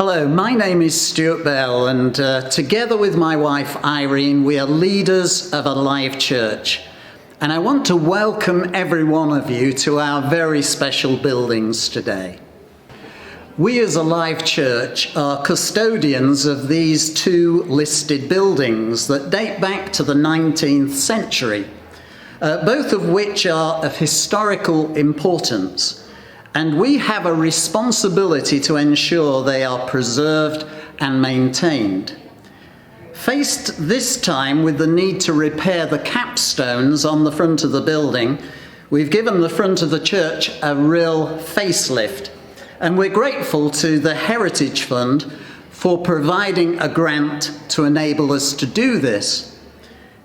Hello, my name is Stuart Bell, and together with my wife Irene, we are leaders of Alive Church. And I want to welcome every one of you to our very special buildings today. We as Alive Church are custodians of these two listed buildings that date back to the 19th century, both of which are of historical importance. And we have a responsibility to ensure they are preserved and maintained. Faced this time with the need to repair the capstones on the front of the building, we've given the front of the church a real facelift. And we're grateful to the Heritage Fund for providing a grant to enable us to do this.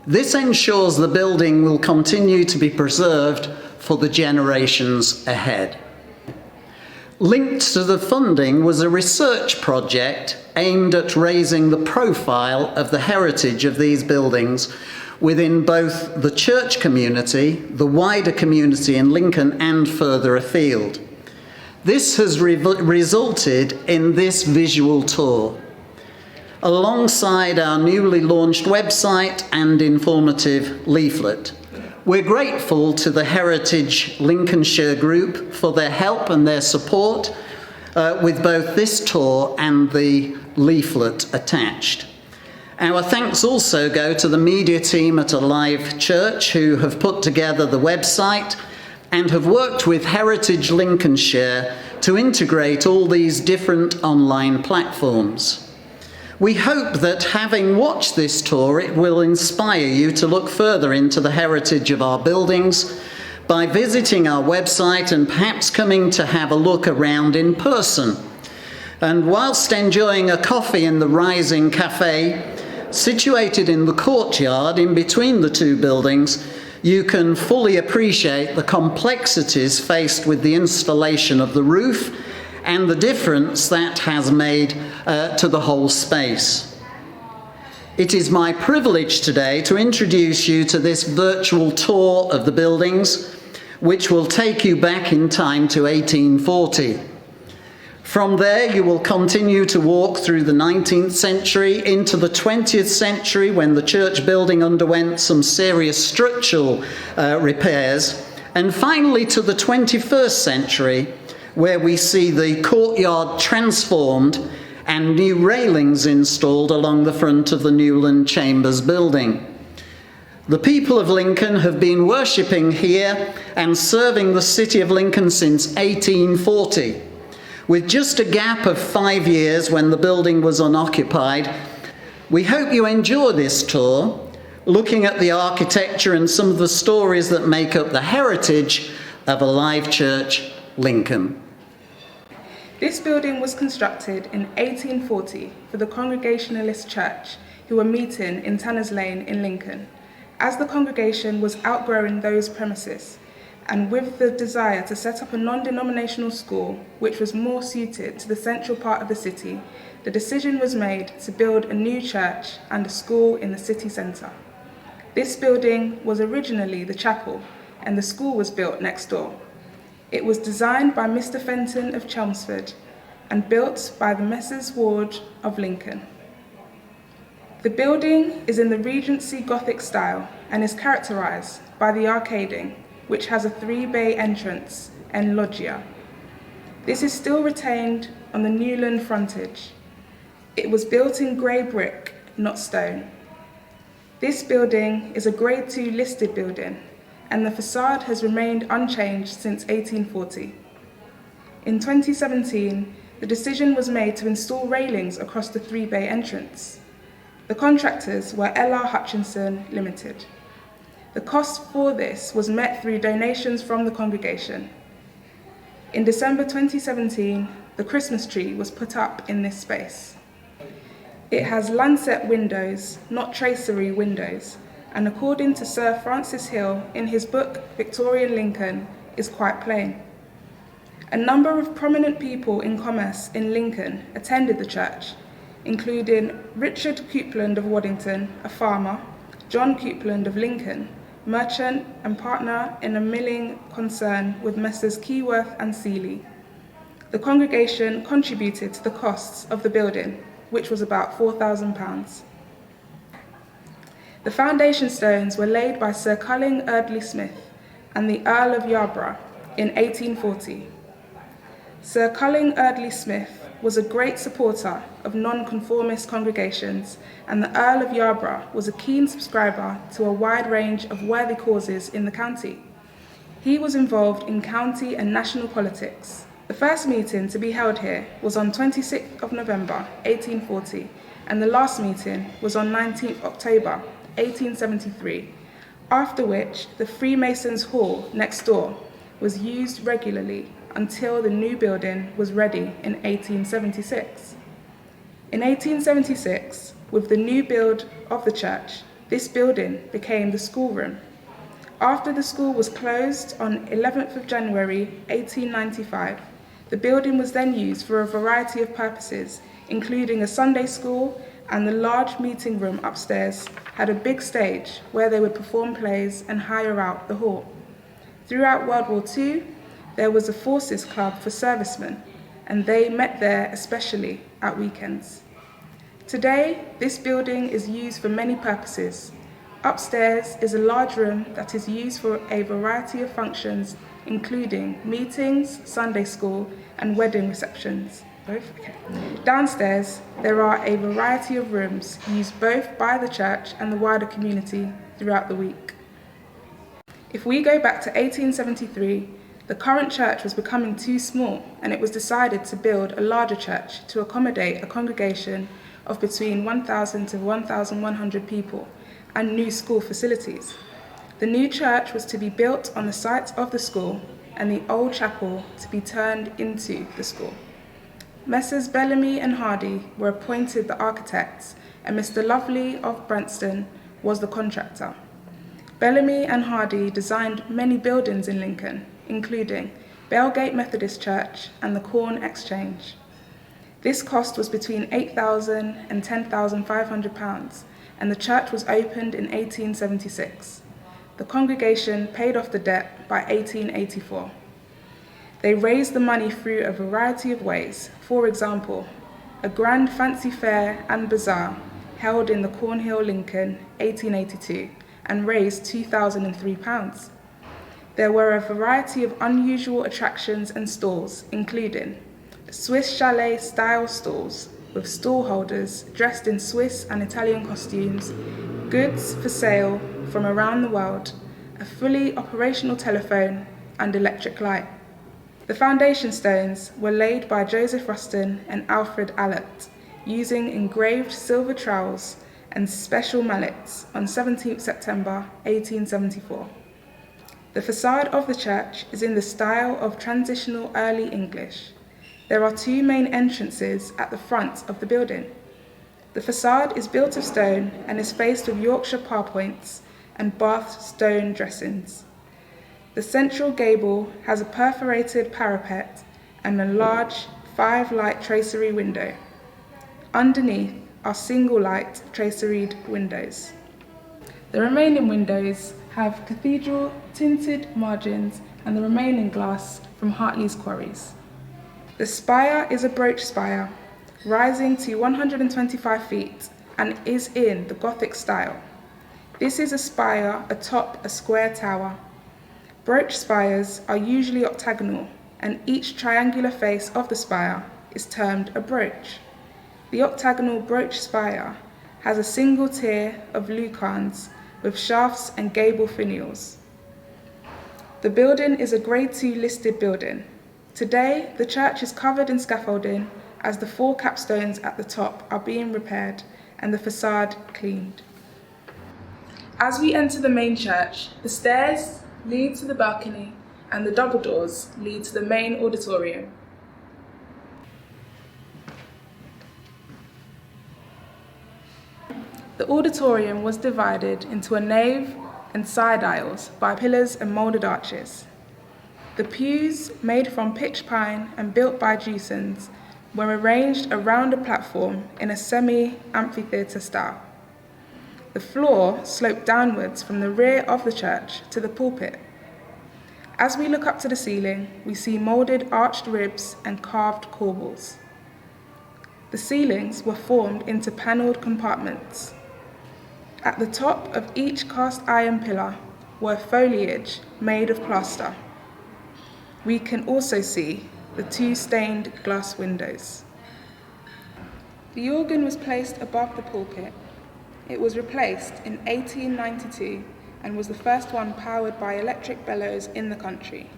This ensures the building will continue to be preserved for the generations ahead. Linked to the funding was a research project aimed at raising the profile of the heritage of these buildings within both the church community, the wider community in Lincoln, and further afield. This has resulted in this visual tour, alongside our newly launched website and informative leaflet. We're grateful to the Heritage Lincolnshire Group for their help and their support with both this tour and the leaflet attached. Our thanks also go to the media team at Alive Church, who have put together the website and have worked with Heritage Lincolnshire to integrate all these different online platforms. We hope that having watched this tour, it will inspire you to look further into the heritage of our buildings by visiting our website and perhaps coming to have a look around in person. And whilst enjoying a coffee in the Rising Cafe, situated in the courtyard in between the two buildings, you can fully appreciate the complexities faced with the installation of the roof and the difference that has made to the whole space. It is my privilege today to introduce you to this virtual tour of the buildings, which will take you back in time to 1840. From there, you will continue to walk through the 19th century into the 20th century, when the church building underwent some serious structural repairs, and finally to the 21st century, where we see the courtyard transformed and new railings installed along the front of the Newland Chambers building. The people of Lincoln have been worshipping here and serving the city of Lincoln since 1840. With just a gap of 5 years when the building was unoccupied, we hope you enjoy this tour, looking at the architecture and some of the stories that make up the heritage of Alive Church, Lincoln. This building was constructed in 1840 for the Congregationalist Church, who were meeting in Tanners Lane in Lincoln, as the congregation was outgrowing those premises, and with the desire to set up a non-denominational school which was more suited to the central part of the city, the decision was made to build a new church and a school in the city centre. This building was originally the chapel, and the school was built next door. It was designed by Mr. Fenton of Chelmsford and built by the Messrs. Ward of Lincoln. The building is in the Regency Gothic style and is characterised by the arcading, which has a 3-bay entrance and loggia. This is still retained on the Newland frontage. It was built in grey brick, not stone. This building is a Grade 2 listed building, and the facade has remained unchanged since 1840. In 2017, the decision was made to install railings across the 3-bay entrance. The contractors were L.R. Hutchinson Limited. The cost for this was met through donations from the congregation. In December 2017, the Christmas tree was put up in this space. It has lancet windows, not tracery windows, and according to Sir Francis Hill in his book Victorian Lincoln, is quite plain. A number of prominent people in commerce in Lincoln attended the church, including Richard Coupland of Waddington, a farmer, John Coupland of Lincoln, merchant and partner in a milling concern with Messrs. Keyworth and Seeley. The congregation contributed to the costs of the building, which was about £4,000. The foundation stones were laid by Sir Culling Eardley Smith and the Earl of Yarborough in 1840. Sir Culling Eardley Smith was a great supporter of non-conformist congregations, and the Earl of Yarborough was a keen subscriber to a wide range of worthy causes in the county. He was involved in county and national politics. The first meeting to be held here was on 26th of November 1840, and the last meeting was on 19th October 1873, after which the Freemasons' Hall next door was used regularly until the new building was ready in 1876. In 1876, with the new build of the church, this building became the schoolroom. After the school was closed on 11th of January 1895, the building was then used for a variety of purposes, including a Sunday school, and the large meeting room upstairs had a big stage where they would perform plays and hire out the hall. Throughout World War II, there was a forces club for servicemen, and they met there especially at weekends. Today, this building is used for many purposes. Upstairs is a large room that is used for a variety of functions, including meetings, Sunday school, and wedding receptions. Downstairs, there are a variety of rooms used both by the church and the wider community throughout the week. If we go back to 1873, the current church was becoming too small, and it was decided to build a larger church to accommodate a congregation of between 1,000 to 1,100 people and new school facilities. The new church was to be built on the site of the school, and the old chapel to be turned into the school. Messrs. Bellamy and Hardy were appointed the architects, and Mr. Lovely of Branston was the contractor. Bellamy and Hardy designed many buildings in Lincoln, including Belgate Methodist Church and the Corn Exchange. This cost was between £8,000 and £10,500, and the church was opened in 1876. The congregation paid off the debt by 1884. They raised the money through a variety of ways. For example, a grand fancy fair and bazaar held in the Cornhill, Lincoln, 1882, and raised £2,003. There were a variety of unusual attractions and stalls, including Swiss chalet-style stalls with stallholders dressed in Swiss and Italian costumes, goods for sale from around the world, a fully operational telephone, and electric light. The foundation stones were laid by Joseph Ruston and Alfred Allott, using engraved silver trowels and special mallets on 17th September 1874. The facade of the church is in the style of transitional early English. There are two main entrances at the front of the building. The facade is built of stone and is faced with Yorkshire parpoints and Bath stone dressings. The central gable has a perforated parapet and a large 5-light tracery window. Underneath are single-light traceried windows. The remaining windows have cathedral tinted margins and the remaining glass from Hartley's quarries. The spire is a brooch spire, rising to 125 feet and is in the Gothic style. This is a spire atop a square tower. Brooch spires are usually octagonal, and each triangular face of the spire is termed a brooch. The octagonal brooch spire has a single tier of lucans with shafts and gable finials. The building is a Grade 2 listed building. Today, the church is covered in scaffolding as the 4 capstones at the top are being repaired and the facade cleaned. As we enter the main church, the stairs lead to the balcony and the double doors lead to the main auditorium. The auditorium was divided into a nave and side aisles by pillars and moulded arches. The pews, made from pitch pine and built by Jewsons, were arranged around a platform in a semi-amphitheatre style. The floor sloped downwards from the rear of the church to the pulpit. As we look up to the ceiling, we see moulded arched ribs and carved corbels. The ceilings were formed into panelled compartments. At the top of each cast iron pillar were foliage made of plaster. We can also see the 2 stained glass windows. The organ was placed above the pulpit. It was replaced in 1892 and was the first one powered by electric bellows in the country.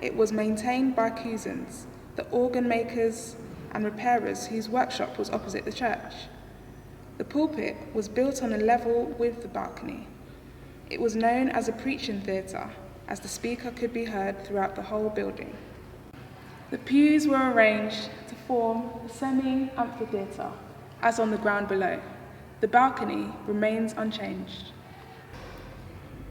It was maintained by Cousins, the organ makers and repairers whose workshop was opposite the church. The pulpit was built on a level with the balcony. It was known as a preaching theatre, as the speaker could be heard throughout the whole building. The pews were arranged to form a semi-amphitheatre, as on the ground below. The balcony remains unchanged.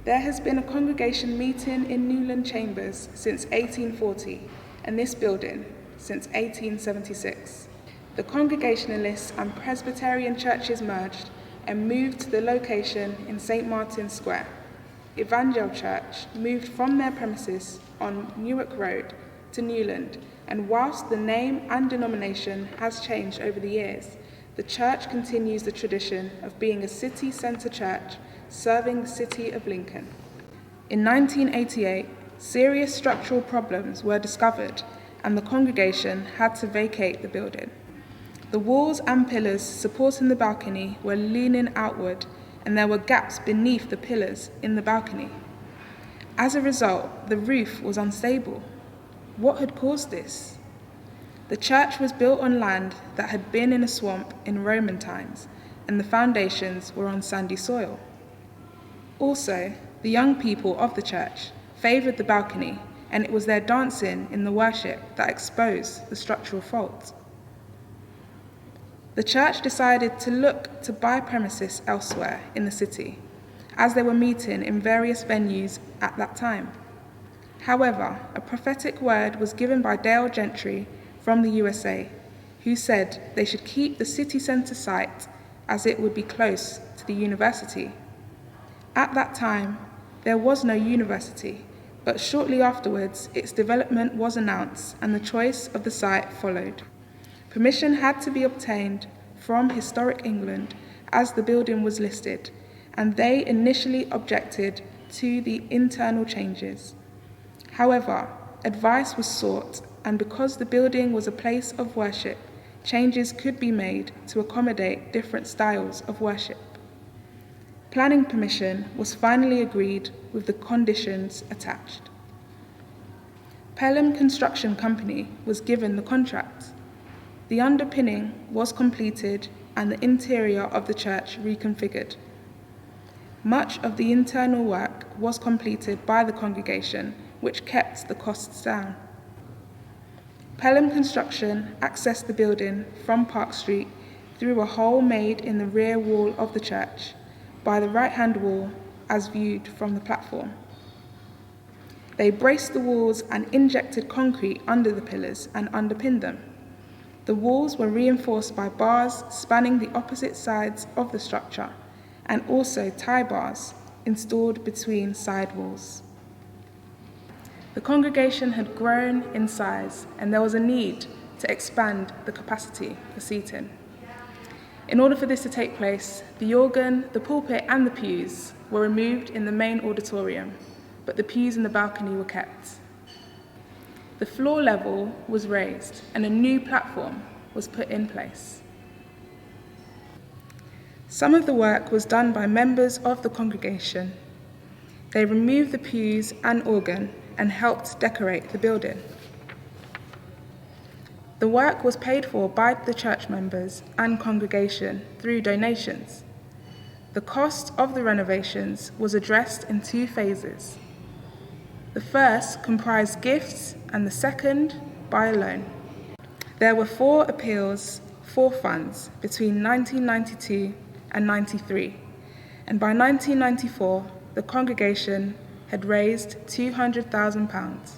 There has been a congregation meeting in Newland Chambers since 1840, and this building since 1876. The Congregationalists and Presbyterian churches merged and moved to the location in St. Martin's Square. Evangel Church moved from their premises on Newark Road to Newland, and whilst the name and denomination has changed over the years, the church continues the tradition of being a city centre church serving the city of Lincoln. In 1988, serious structural problems were discovered and the congregation had to vacate the building. The walls and pillars supporting the balcony were leaning outward and there were gaps beneath the pillars in the balcony. As a result, the roof was unstable. What had caused this? The church was built on land that had been in a swamp in Roman times, and the foundations were on sandy soil. Also, the young people of the church favoured the balcony, and it was their dancing in the worship that exposed the structural fault. The church decided to look to buy premises elsewhere in the city, as they were meeting in various venues at that time. However, a prophetic word was given by Dale Gentry from the USA, who said they should keep the city centre site as it would be close to the university. At that time, there was no university, but shortly afterwards, its development was announced and the choice of the site followed. Permission had to be obtained from Historic England as the building was listed, and they initially objected to the internal changes. However, advice was sought, and because the building was a place of worship, changes could be made to accommodate different styles of worship. Planning permission was finally agreed with the conditions attached. Pelham Construction Company was given the contract. The underpinning was completed and the interior of the church reconfigured. Much of the internal work was completed by the congregation, which kept the costs down. Pelham Construction accessed the building from Park Street through a hole made in the rear wall of the church by the right-hand wall as viewed from the platform. They braced the walls and injected concrete under the pillars and underpinned them. The walls were reinforced by bars spanning the opposite sides of the structure and also tie bars installed between side walls. The congregation had grown in size and there was a need to expand the capacity for seating. In order for this to take place, the organ, the pulpit and the pews were removed in the main auditorium, but the pews in the balcony were kept. The floor level was raised and a new platform was put in place. Some of the work was done by members of the congregation. They removed the pews and organ and helped decorate the building. The work was paid for by the church members and congregation through donations. The cost of the renovations was addressed in 2 phases. The first comprised gifts and the second by a loan. There were 4 appeals for funds between 1992 and 93, and by 1994, the congregation had raised £200,000.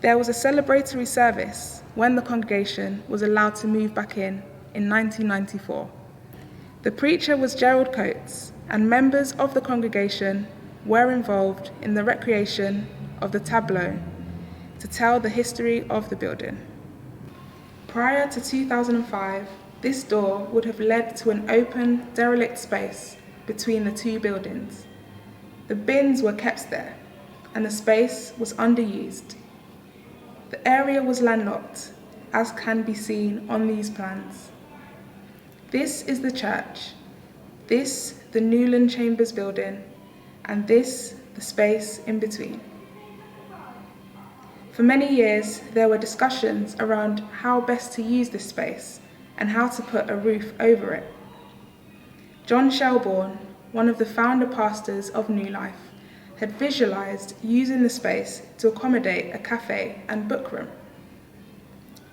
There was a celebratory service when the congregation was allowed to move back in 1994. The preacher was Gerald Coates, and members of the congregation were involved in the recreation of the tableau to tell the history of the building. Prior to 2005, this door would have led to an open, derelict space between the two buildings. The bins were kept there, and the space was underused. The area was landlocked, as can be seen on these plans. This is the church, this the Newland Chambers building, and this the space in between. For many years, there were discussions around how best to use this space and how to put a roof over it. John Shelbourne, one of the founder pastors of New Life, had visualized using the space to accommodate a cafe and book room.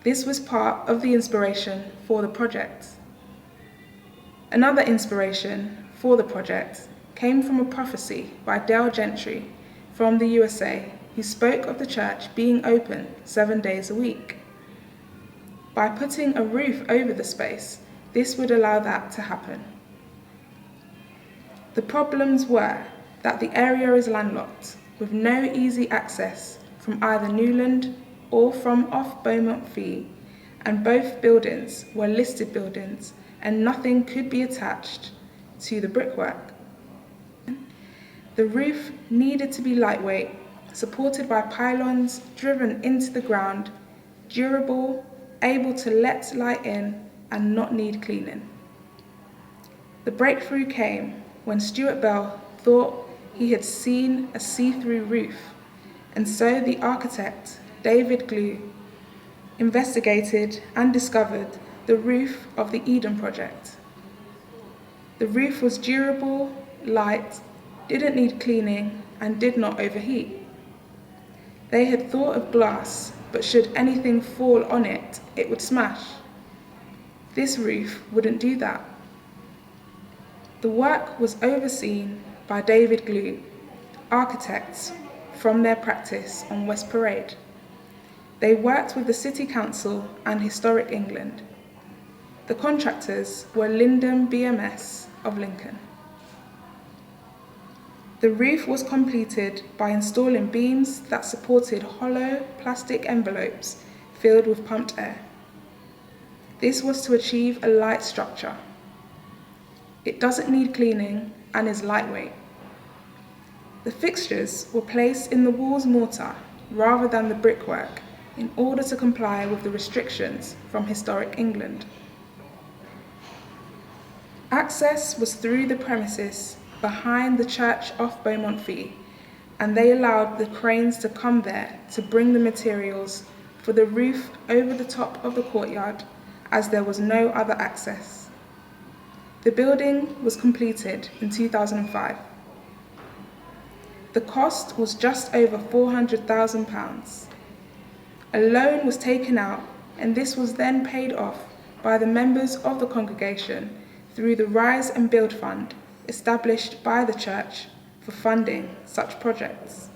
This was part of the inspiration for the project. Another inspiration for the project came from a prophecy by Dale Gentry from the USA, who spoke of the church being open 7 days a week. By putting a roof over the space, this would allow that to happen. The problems were that the area is landlocked, with no easy access from either Newland or from off Beaumont Fee, and both buildings were listed buildings and nothing could be attached to the brickwork. The roof needed to be lightweight, supported by pylons driven into the ground, durable, able to let light in and not need cleaning. The breakthrough came when Stuart Bell thought he had seen a see-through roof, and so the architect, David Glue, investigated and discovered the roof of the Eden Project. The roof was durable, light, didn't need cleaning, and did not overheat. They had thought of glass, but should anything fall on it, it would smash. This roof wouldn't do that. The work was overseen by David Glue, architects from their practice on West Parade. They worked with the City Council and Historic England. The contractors were Lindham BMS of Lincoln. The roof was completed by installing beams that supported hollow plastic envelopes filled with pumped air. This was to achieve a light structure. It doesn't need cleaning and is lightweight. The fixtures were placed in the wall's mortar rather than the brickwork in order to comply with the restrictions from Historic England. Access was through the premises behind the church off Beaumont Fee, and they allowed the cranes to come there to bring the materials for the roof over the top of the courtyard, as there was no other access. The building was completed in 2005. The cost was just over £400,000. A loan was taken out, and this was then paid off by the members of the congregation through the Rise and Build Fund established by the church for funding such projects.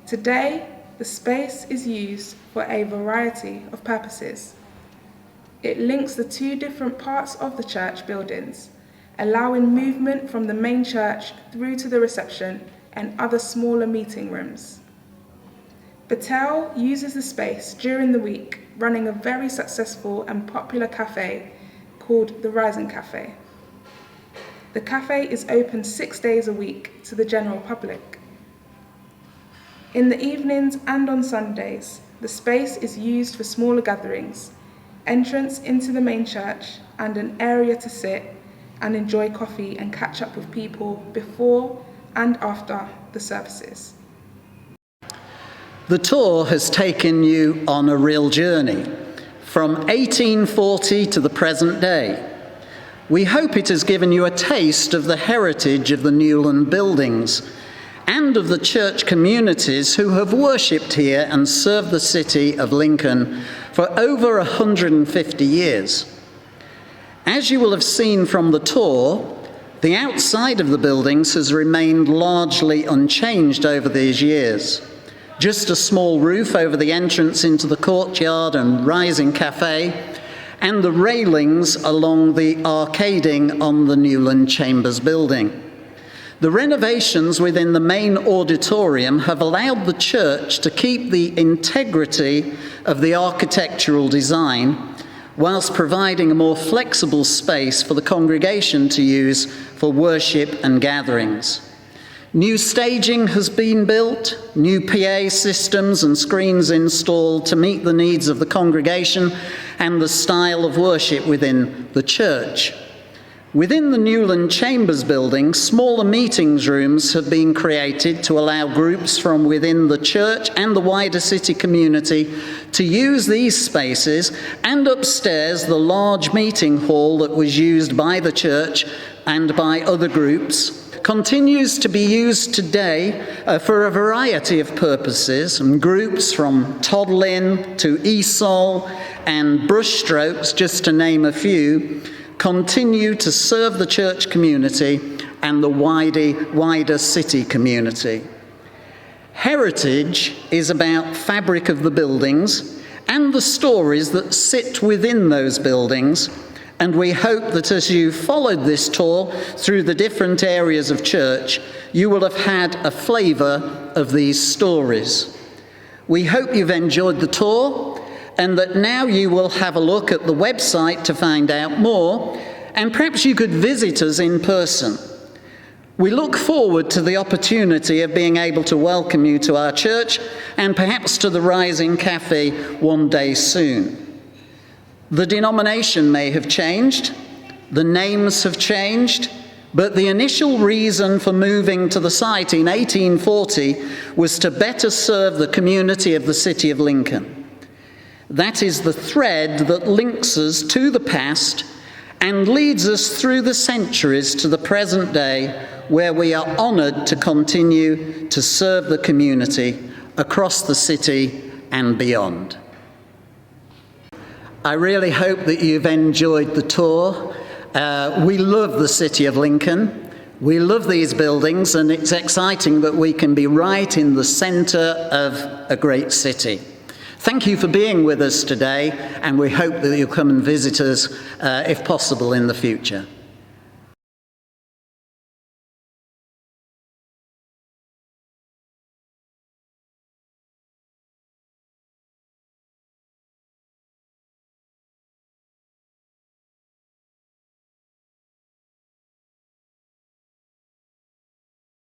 Today, the space is used for a variety of purposes. It links the two different parts of the church buildings, allowing movement from the main church through to the reception and other smaller meeting rooms. Battelle uses the space during the week, running a very successful and popular cafe called the Rising Cafe. The cafe is open 6 days a week to the general public. In the evenings and on Sundays, the space is used for smaller gatherings, entrance into the main church, and an area to sit and enjoy coffee and catch up with people before and after the services. The tour has taken you on a real journey, from 1840 to the present day. We hope it has given you a taste of the heritage of the Newland buildings and of the church communities who have worshipped here and served the city of Lincoln for over 150 years. As you will have seen from the tour, the outside of the buildings has remained largely unchanged over these years. Just a small roof over the entrance into the courtyard and Rising Cafe, and the railings along the arcading on the Newland Chambers building. The renovations within the main auditorium have allowed the church to keep the integrity of the architectural design whilst providing a more flexible space for the congregation to use for worship and gatherings. New staging has been built, new PA systems and screens installed to meet the needs of the congregation and the style of worship within the church. Within the Newland Chambers building, smaller meetings rooms have been created to allow groups from within the church and the wider city community to use these spaces, and upstairs the large meeting hall that was used by the church and by other groups continues to be used today for a variety of purposes, and groups from Toddlin to ESOL and Brushstrokes, just to name a few, continue to serve the church community and the wider city community. Heritage is about fabric of the buildings and the stories that sit within those buildings, and we hope that as you followed this tour through the different areas of church, you will have had a flavour of these stories. We hope you've enjoyed the tour, and that now you will have a look at the website to find out more, and perhaps you could visit us in person. We look forward to the opportunity of being able to welcome you to our church and perhaps to the Rising Cafe one day soon. The denomination may have changed, the names have changed, but the initial reason for moving to the site in 1840 was to better serve the community of the city of Lincoln. That is the thread that links us to the past and leads us through the centuries to the present day, where we are honoured to continue to serve the community across the city and beyond. I really hope that you've enjoyed the tour. We love the city of Lincoln. We love these buildings, and it's exciting that we can be right in the centre of a great city. Thank you for being with us today, and we hope that you'll come and visit us, if possible, in the future.